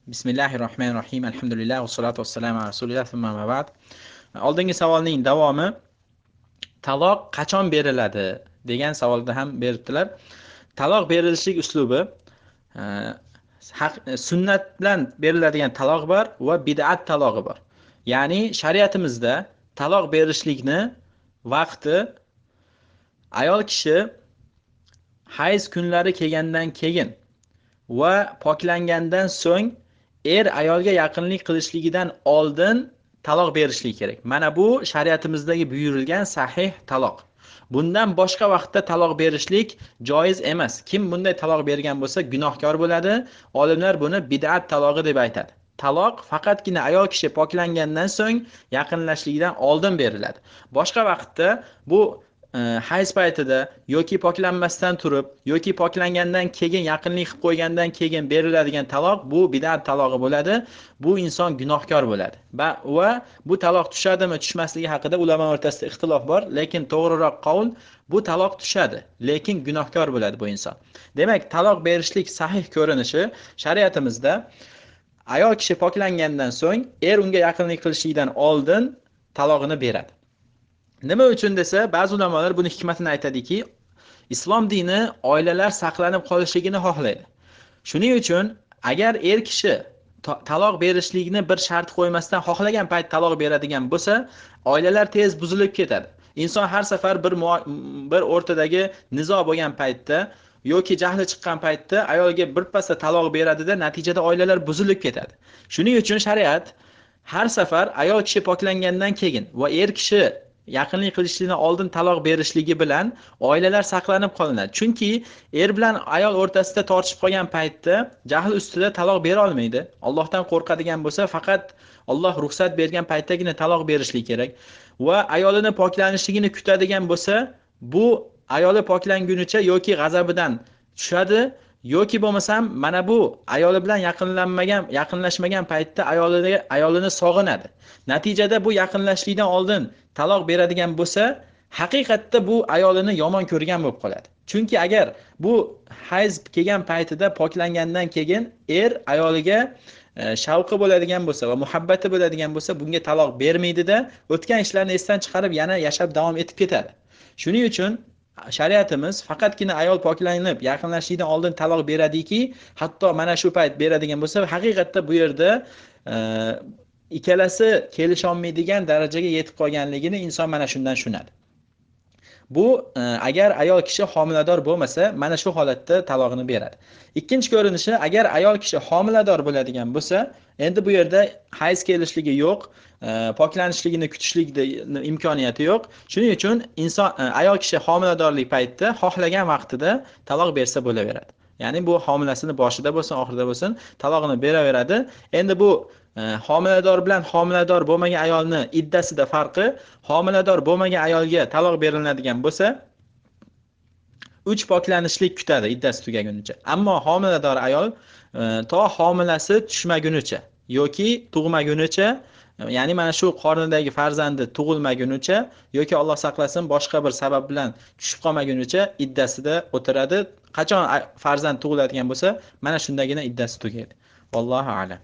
Bismillahirrohmanirrohim. Alhamdulillah va salatu vassalamu ala rasulilloh thumma ma ba'd. Oldingi savolning davomi taloq qachon beriladi degan savolda ham beribdilar. Taloq berilishlik uslubi e, sunnat bilan beriladigan taloq bor va bid'at talog'i bor. Ya'ni shariatimizda taloq berishlikni vaqti ayol kishi hayz kunlari kelgandan keyin va poklangandan so'ng ayolga yaqinlik qilishligidan oldin taloq berishligi kerak. Mana bu shariatimizdagi buyurilgan sahih taloq. Bundan boshqa vaqtda taloq berishlik joiz emas. Kim bunday taloq bergan bo'lsa gunohkor bo'ladi. Olimlar buni bid'at talog'i deb aytadi. Taloq faqatgina ayol kishi poklangandan so'ng yaqinlashligidan oldin beriladi. Boshqa vaqtda bu hayz paytida yoki poklanmasdan turib yoki poklangandan keyin yaqinlik qilib qo'ygandan keyin beriladigan taloq bu bid'at talog'i bo'ladi. Bu inson gunohkor bo'ladi. Va bu taloq tushadimi, tushmasligi haqida ulamo o'rtasida ixtilof bor, lekin to'g'riroq qavl bu taloq tushadi, lekin gunohkor bo'ladi bu inson. Demak, taloq berishlik sahih ko'rinishi shariatimizda ayol kishi poklangandan so'ng unga yaqinlik qilishidan oldin talog'ini beradi. Nima uchun desa, ba'zi ulamolar buni hikmatini aytadiki, islom dini oilalar saqlanib qolishligini xohlaydi. Shuning uchun agar kishi taloq berishlikni bir shart qo'ymasdan xohlagan payt taloq beradigan bo'lsa, oilalar tez buzilib ketadi. Inson har safar bir o'rtadagi nizo bo'lgan paytda yoki jahli chiqqan paytda ayolga birpasda taloq beradida, natijada oilalar buzilib ketadi. Shuning uchun shariat har safar ayol kishi poklangandan keyin va kishi yaqinlik qilishlikdan oldin taloq berishligi bilan oilalar saqlanib qolinadi. Chunki bilan ayol o'rtasida tortishib qolgan paytda jahl ustida taloq bera olmaydi. Allohdan qo'rqadigan bo'lsa, faqat Alloh ruxsat bergan paytdagina taloq berishligi kerak. Va ayolini poklanishligini kutadigan bo'lsa, bu ayoli poklangunicha yoki g'azabidan tushadi yoki bo'lmasam mana bu ayoli bilan yaqinlashmagan paytda ayolini sog'inadi. Natijada bu yaqinlashlikdan oldin taloq beradigan bo'lsa, haqiqatda bu ayolini yomon ko'rgan bo'lib qoladi. Chunki agar bu hayz kelgan paytida poklangandan keyin ayoliga shavqi bo'ladigan bo'lsa va muhabbati bo'ladigan bo'lsa, bunga taloq bermaydi-da, o'tgan ishlarni esdan chiqarib yana yashab davom etib ketadi. Shuning uchun shariatimiz faqatgina ayol poklanib yaqinlashishdan oldin taloq beradiki, hatto mana shu payt beradigan bo'lsa, haqiqatda bu yerda ikkalasi kelisha olmaydigan darajaga yetib qolganligini inson mana shundan tushunadi. Bu agar ayol kishi homilador bo'lmasa, mana shu holatda talog'ini beradi. Ikkinchi ko'rinishi, agar ayol kishi homilador bo'ladigan bo'lsa, endi bu yerda hayz kelishligi yo'q, poklanishligini kutishlikda imkoniyati yo'q. Shuning uchun ayol kishi homiladorlik paytida xohlagan vaqtida taloq bersa bo'laveradi. Ya'ni bu homilasini boshida bo'lsin, oxirida bo'lsin, talog'ini beraveradi. Endi bu homilador bilan homilador bo'lmagan ayolni iddasida farqi, homilador bo'lmagan ayolga taloq beriladigan bo'lsa 3 poklanishlik kutadi iddasi tugagunicha. Ammo homilador ayol to homilasi tushmagunicha yoki tug'magunicha, ya'ni mana shu qornidagi farzandi tug'ilmagunicha yoki Alloh saqlasin boshqa bir sabab bilan tushib qolmagunicha iddasida o'tiradi. Qachon farzand tug'iladigan bo'lsa, mana shundagina iddasi tugaydi. Vallohu a'lam.